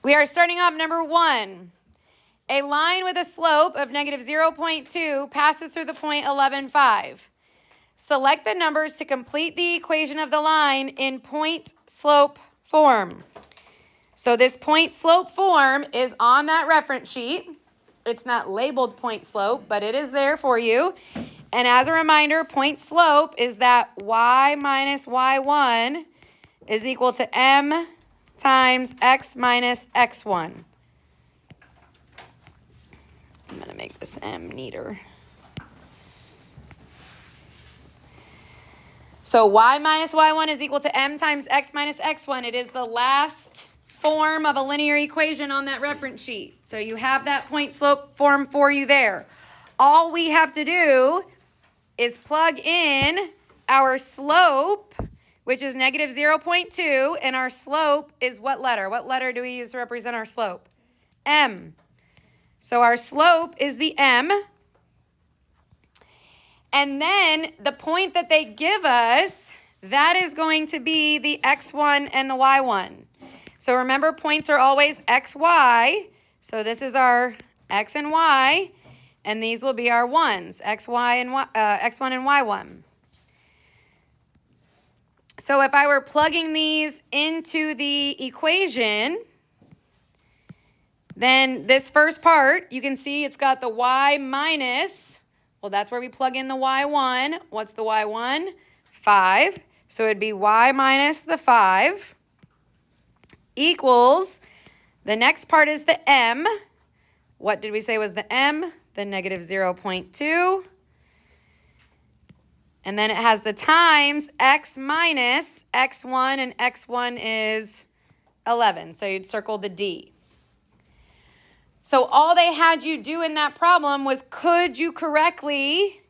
We are starting off number 1. A line with a slope of negative 0.2 passes through the point 11.5. Select the numbers to complete the equation of the line in point-slope form. So this point-slope form is on that reference sheet. It's not labeled point-slope, but it is there for you. And as a reminder, point-slope is that y minus y1 is equal to m times x minus x1. I'm going to make this m neater. So y minus y1 is equal to m times x minus x1. It is the last form of a linear equation on that reference sheet. So you have that point slope form for you there. All we have to do is plug in our slope, which is negative 0.2, and our slope is what letter? What letter do we use to represent our slope? M. So our slope is the m. And then the point that they give us, that is going to be the x1 and the y1. So remember, points are always xy. So this is our x and y, and these will be our ones, xy and x1 and y1. So if I were plugging these into the equation, then this first part, you can see it's got the y minus. Well, that's where we plug in the y1. What's the y1? 5. So it'd be y minus the 5 equals, the next part is the m. What did we say was the m? The negative 0.2. And then it has the times x minus x1, and x1 is 11. So you'd circle the D. So all they had you do in that problem was, could you correctly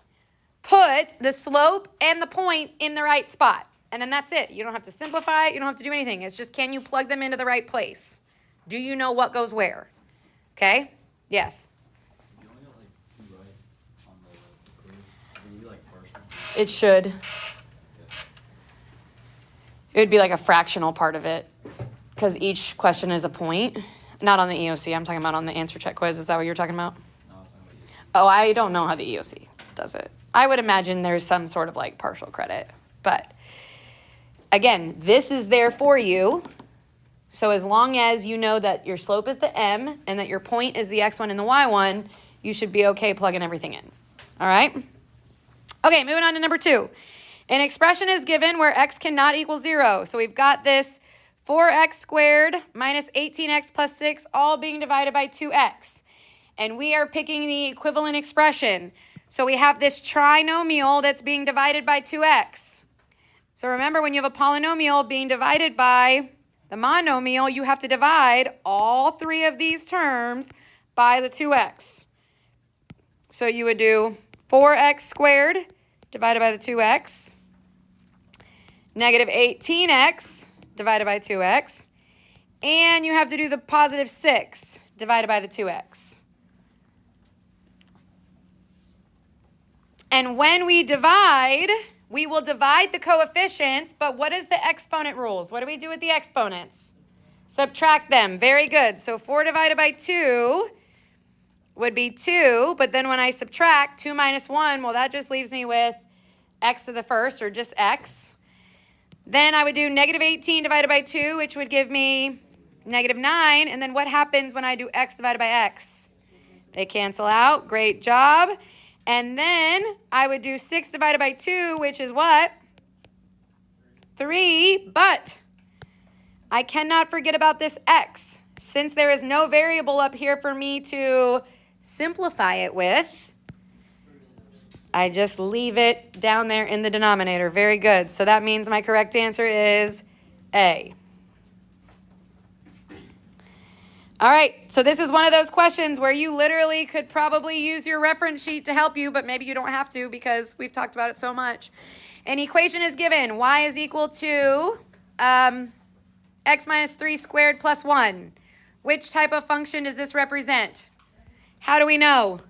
put the slope and the point in the right spot? And then that's it. You don't have to simplify it. You don't have to do anything. It's just, can you plug them into the right place? Do you know what goes where? Okay? Yes? You only got like 2 right on the quiz. Is it like partial? It should. It would be like a fractional part of it, because each question is a point. Not on the EOC. I'm talking about on the answer check quiz. Is that what you're talking about? No, it's not what you Oh, I don't know how the EOC does it. I would imagine there's some sort of like partial credit. But again, this is there for you. So as long as you know that your slope is the m and that your point is the x1 and the y1, you should be okay plugging everything in. All right? Okay, moving on to number 2. An expression is given where x cannot equal 0. So we've got this 4x squared minus 18x plus 6 all being divided by 2x. And we are picking the equivalent expression. So we have this trinomial that's being divided by 2x. So remember, when you have a polynomial being divided by the monomial, you have to divide all 3 of these terms by the 2x. So you would do 4x squared divided by the 2x, negative 18x divided by 2x, and you have to do the positive 6 divided by the 2x. And when we divide, we will divide the coefficients, but what is the exponent rules? What do we do with the exponents? Subtract them. Very good. So 4 divided by 2 would be 2, but then when I subtract 2 minus 1, well, that just leaves me with x to the first, or just x. Then I would do negative 18 divided by 2, which would give me negative 9. And then what happens when I do x divided by x? They cancel out. Great job. And then I would do 6 divided by 2, which is what? 3. But I cannot forget about this x. Since there is no variable up here for me to simplify it with, I just leave it down there in the denominator. Very good. So that means my correct answer is A. All right, so this is one of those questions where you literally could probably use your reference sheet to help you, but maybe you don't have to because we've talked about it so much. An equation is given. Y is equal to x minus 3 squared plus 1. Which type of function does this represent? How do we know?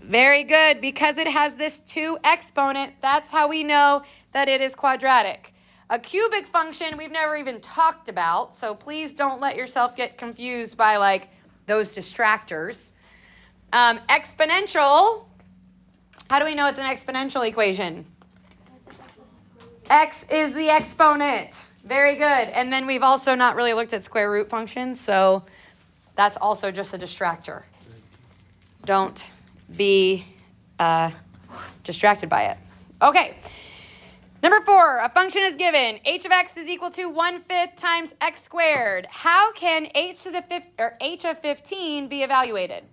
Very good. Because it has this 2 exponent, that's how we know that it is quadratic. A cubic function we've never even talked about, so please don't let yourself get confused by like those distractors. Exponential, how do we know it's an exponential equation? X is the exponent. Very good. And then we've also not really looked at square root functions, so that's also just a distractor. Don't be distracted by it. Okay. Number 4, a function is given. H of x is equal to 1/5 times x squared. How can h of 15 be evaluated?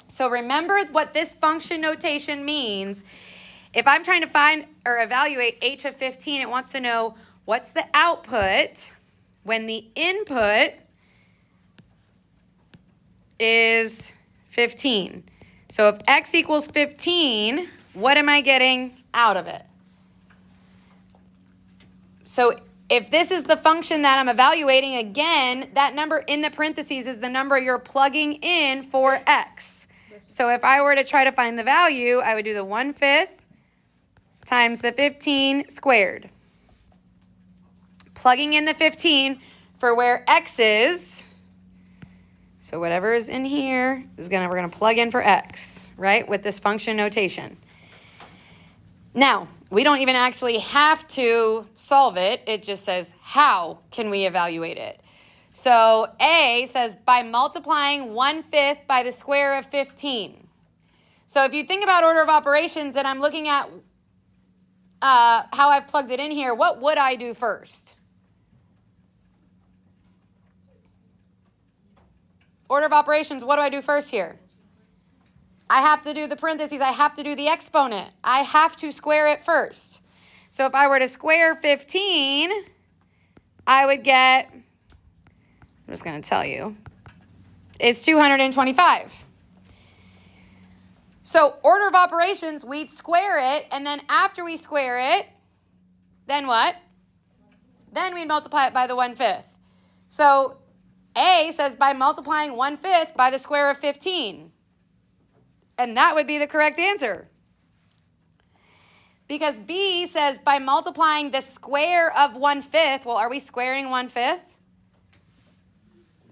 So remember what this function notation means. If I'm trying to find or evaluate h of 15, it wants to know what's the output when the input is 15. So if x equals 15, what am I getting out of it? So if this is the function that I'm evaluating, again, that number in the parentheses is the number you're plugging in for x. So if I were to try to find the value, I would do the 1/5 times the 15 squared. Plugging in the 15 for where x is. So whatever is in here is we're gonna plug in for x, right? With this function notation. Now, we don't even actually have to solve it. It just says, how can we evaluate it? So A says, by multiplying 1/5 by the square of 15. So if you think about order of operations and I'm looking at how I've plugged it in here, what would I do first? Order of operations, what do I do first here? I have to do the parentheses. I have to do the exponent. I have to square it first. So if I were to square 15, I would get, I'm just going to tell you, it's 225. So order of operations, we'd square it, and then after we square it, then what? Then we'd multiply it by the 1/5. So A says by multiplying 1/5 by the square of 15. And that would be the correct answer. Because B says by multiplying the square of 1/5, well, are we squaring 1/5?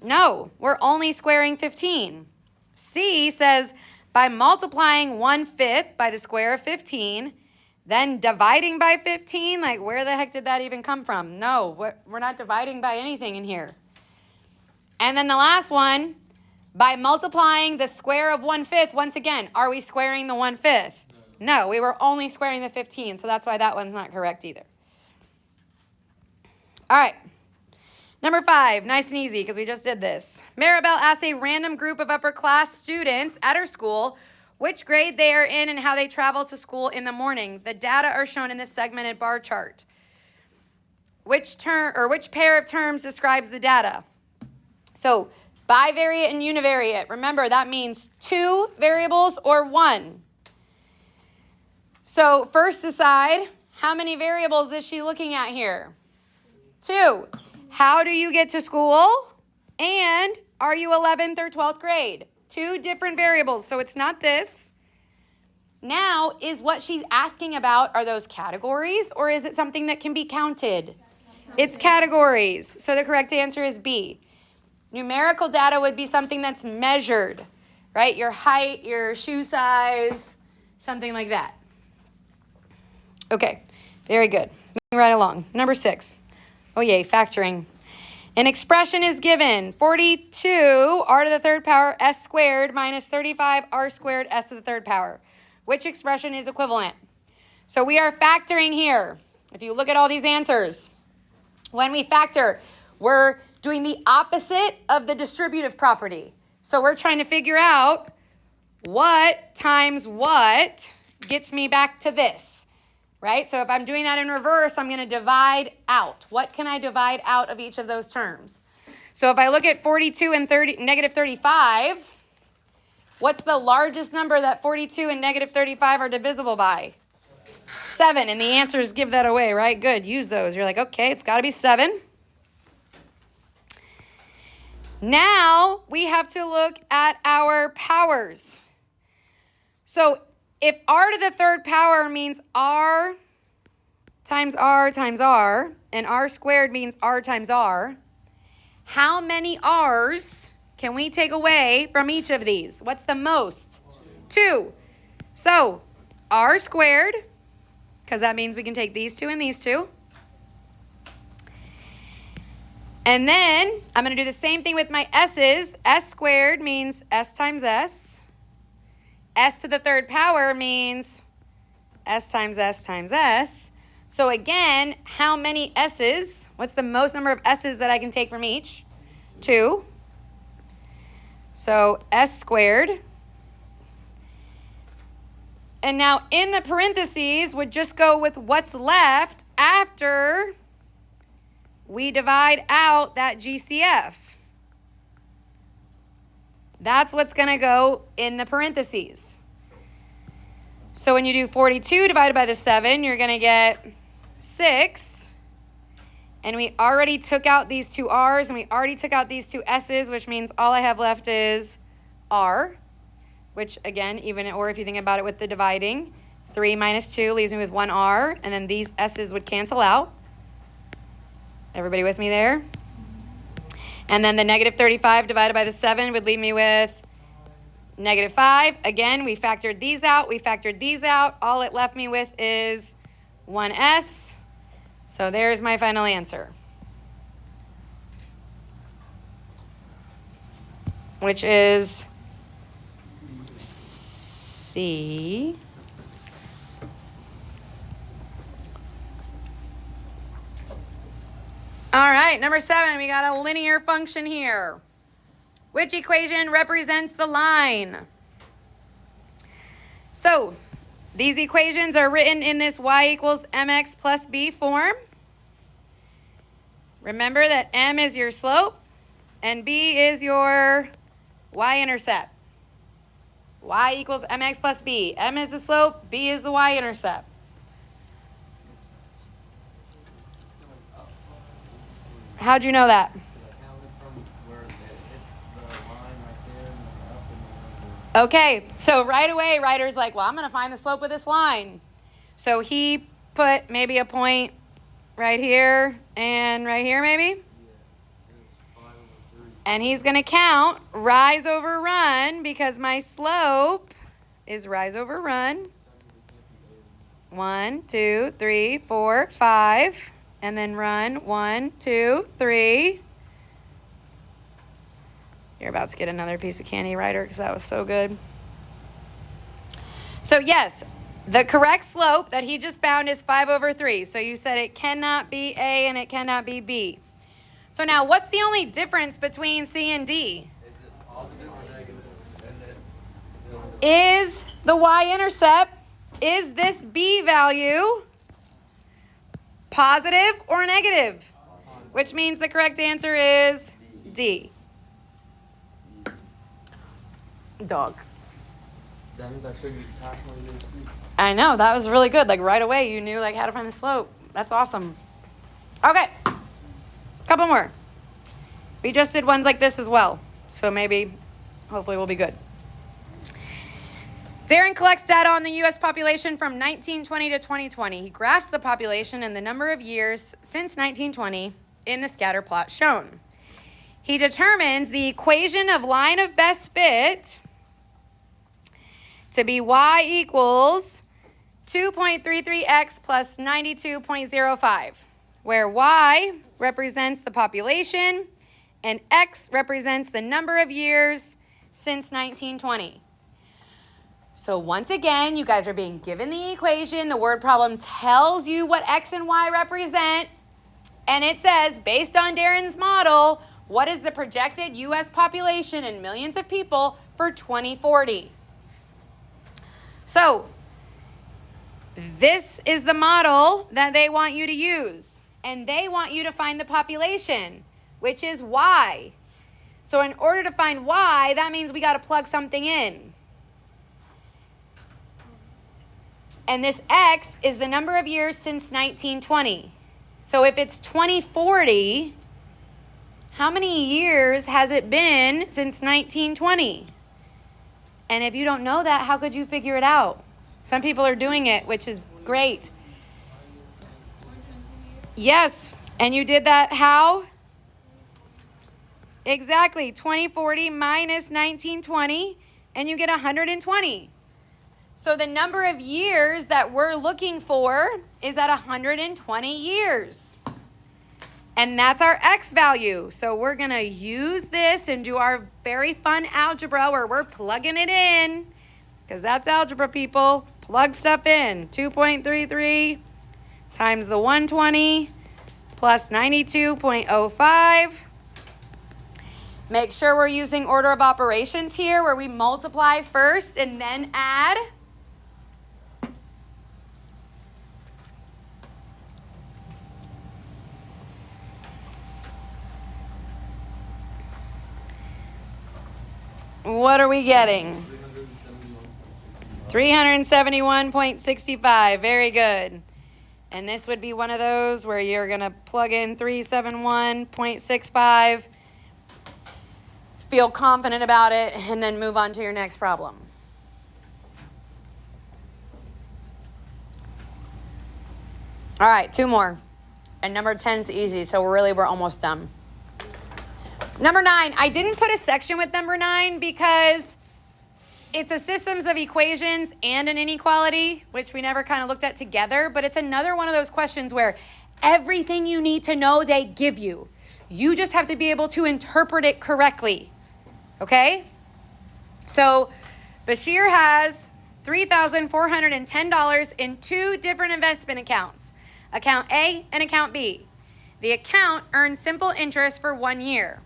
No, we're only squaring 15. C says by multiplying 1/5 by the square of 15, then dividing by 15, like where the heck did that even come from? No, we're not dividing by anything in here. And then the last one, by multiplying the square of 1/5, once again, are we squaring the 1/5? No, we were only squaring the 15, so that's why that one's not correct either. All right. Number 5, nice and easy because we just did this. Maribel asked a random group of upper class students at her school which grade they are in and how they travel to school in the morning. The data are shown in this segmented bar chart. Which pair of terms describes the data? So bivariate and univariate. Remember, that means 2 variables or 1. So first decide, how many variables is she looking at here? 2. How do you get to school? And are you 11th or 12th grade? 2 different variables. So it's not this. Now, is what she's asking about, are those categories or is it something that can be counted? It's categories. So the correct answer is B. Numerical data would be something that's measured, right? Your height, your shoe size, something like that. Okay, very good. Moving right along. Number 6. Oh yay, factoring. An expression is given, 42 r to the third power s squared minus 35 r squared s to the third power. Which expression is equivalent? So we are factoring here. If you look at all these answers, when we factor, we're doing the opposite of the distributive property. So we're trying to figure out what times what gets me back to this, right? So if I'm doing that in reverse, I'm going to divide out. What can I divide out of each of those terms? So if I look at 42 and negative 35, what's the largest number that 42 and negative 35 are divisible by? 7. And the answers give that away, right? Good. Use those. You're like, okay, it's got to be 7. Now we have to look at our powers. So if r to the third power means r times r, and r squared means r times r, how many r's can we take away from each of these? What's the most? 2. So r squared, because that means we can take these two and these two. And then I'm going to do the same thing with my s's. S squared means s times s. S to the third power means s times s times s. So again, how many s's? What's the most number of s's that I can take from each? 2. So s squared. And now in the parentheses would just go with what's left after we divide out that GCF. That's what's going to go in the parentheses. So when you do 42 divided by the 7, you're going to get 6. And we already took out these two r's, and we already took out these two s's, which means all I have left is r, which again, even or if you think about it with the dividing, 3 minus 2 leaves me with 1 r, and then these s's would cancel out. Everybody with me there? And then the negative 35 divided by the 7 would leave me with negative 5. Again, we factored these out. We factored these out. All it left me with is 1s. So there's my final answer, which is C. All right, number 7, we got a linear function here. Which equation represents the line? So these equations are written in this y equals mx plus b form. Remember that m is your slope and b is your y-intercept. Y equals mx plus b. M is the slope, b is the y-intercept. How'd you know that? Okay, so right away, Ryder's like, well, I'm going to find the slope of this line. So he put maybe a point right here and right here maybe. And he's going to count rise over run because my slope is rise over run. 1, 2, 3, 4, 5. And then run 1, 2, 3. You're about to get another piece of candy, Ryder, because that was so good. So yes, the correct slope that he just found is 5 over 3. So you said it cannot be A and it cannot be B. So now what's the only difference between C and D? Is the y-intercept, is this B value positive or negative? Which means the correct answer is D. Dog. I know, that was really good. Like right away you knew like how to find the slope. That's awesome. Okay. Couple more. We just did ones like this as well. So maybe, hopefully we'll be good. Darren collects data on the U.S. population from 1920 to 2020. He graphs the population and the number of years since 1920 in the scatter plot shown. He determines the equation of line of best fit to be y equals 2.33x plus 92.05, where y represents the population and x represents the number of years since 1920. So once again, you guys are being given the equation. The word problem tells you what x and y represent. And it says, based on Darren's model, what is the projected U.S. population in millions of people for 2040? So this is the model that they want you to use. And they want you to find the population, which is y. So in order to find y, that means we got to plug something in. And this x is the number of years since 1920. So if it's 2040, how many years has it been since 1920? And if you don't know that, how could you figure it out? Some people are doing it, which is great. Yes, and you did that how? Exactly, 2040 minus 1920, and you get 120. So the number of years that we're looking for is at 120 years. And that's our x value. So we're going to use this and do our very fun algebra where we're plugging it in, because that's algebra, people. Plug stuff in. 2.33 times the 120 plus 92.05. Make sure we're using order of operations here where we multiply first and then add. What are we getting? 371.65. Very good. And this would be one of those where you're going to plug in 371.65, feel confident about it, and then move on to your next problem. All right, 2 more. And number 10 is easy, so we're almost done. Number 9, I didn't put a section with number 9 because it's a systems of equations and an inequality, which we never kind of looked at together, but it's another one of those questions where everything you need to know they give you. You just have to be able to interpret it correctly, okay? So Bashir has $3,410 in 2 different investment accounts, account A and account B. The account earns simple interest for 1 year.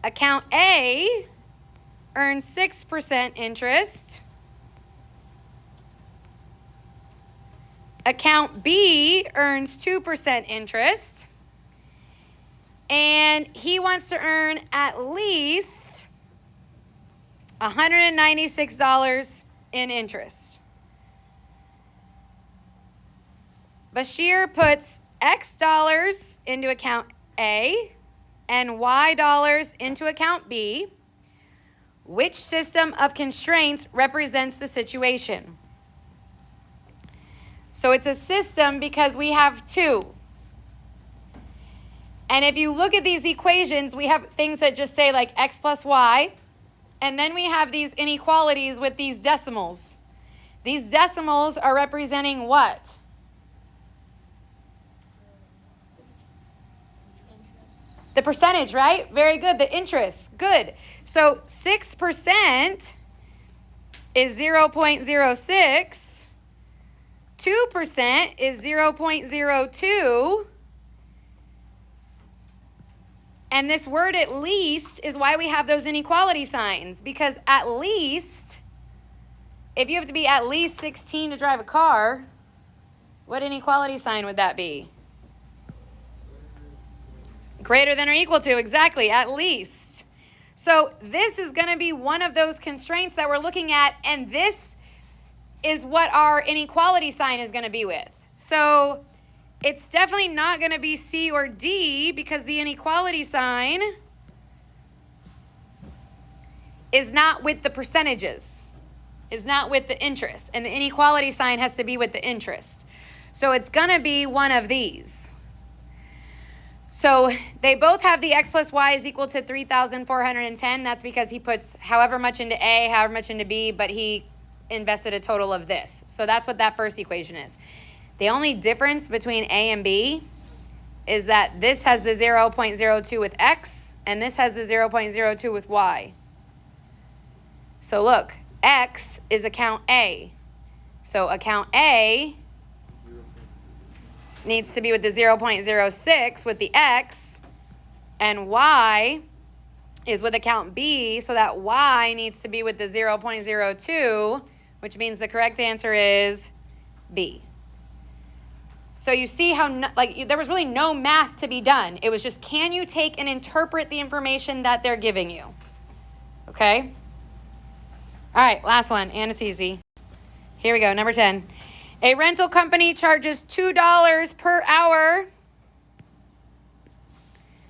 Account A earns 6% interest. Account B earns 2% interest. And he wants to earn at least $196 in interest. Bashir puts X dollars into account A and Y dollars into account B. Which system of constraints represents the situation? So it's a system because we have 2. And if you look at these equations, we have things that just say like X plus Y. And then we have these inequalities with these decimals. These decimals are representing what? The percentage, right? Very good. The interest. Good. So 6% is 0.06. 2% is 0.02. And this word at least is why we have those inequality signs. Because at least, if you have to be at least 16 to drive a car, what inequality sign would that be? Greater than or equal to, exactly, at least. So this is going to be one of those constraints that we're looking at, and this is what our inequality sign is going to be with. So it's definitely not going to be C or D because the inequality sign is not with the percentages, is not with the interest, and the inequality sign has to be with the interest. So it's going to be one of these. So they both have the X plus Y is equal to 3,410. That's because he puts however much into A, however much into B, but he invested a total of this. So that's what that first equation is. The only difference between A and B is that this has the 0.02 with X, and this has the 0.02 with Y. So look, X is account A. So account A needs to be with the 0.06 with the X, and Y is with account B, so that Y needs to be with the 0.02, which means the correct answer is B. So you see how, there was really no math to be done. It was just, can you take and interpret the information that they're giving you? Okay? All right, last one, and it's easy. Here we go, number 10. A rental company charges $2 per hour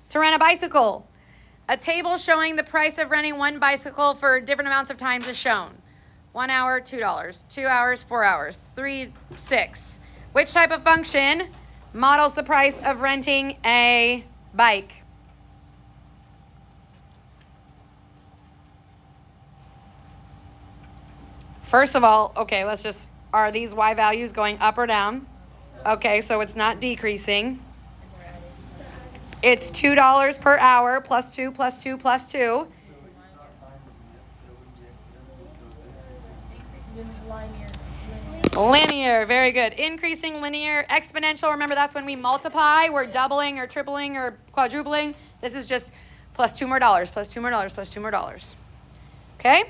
to rent a bicycle. A table showing the price of renting one bicycle for different amounts of times is shown. 1 hour, $2. 2 hours, 4 hours. 3, 6. Which type of function Model's the price of renting a bike. First of all, okay, let's just, are these Y values going up or down? Okay, so it's not decreasing. It's $2 per hour plus 2 plus 2 plus 2. Linear, very good. Increasing, linear, exponential. Remember, that's when we multiply. We're doubling or tripling or quadrupling. This is just plus $2 more, plus $2 more, plus $2 more. Okay?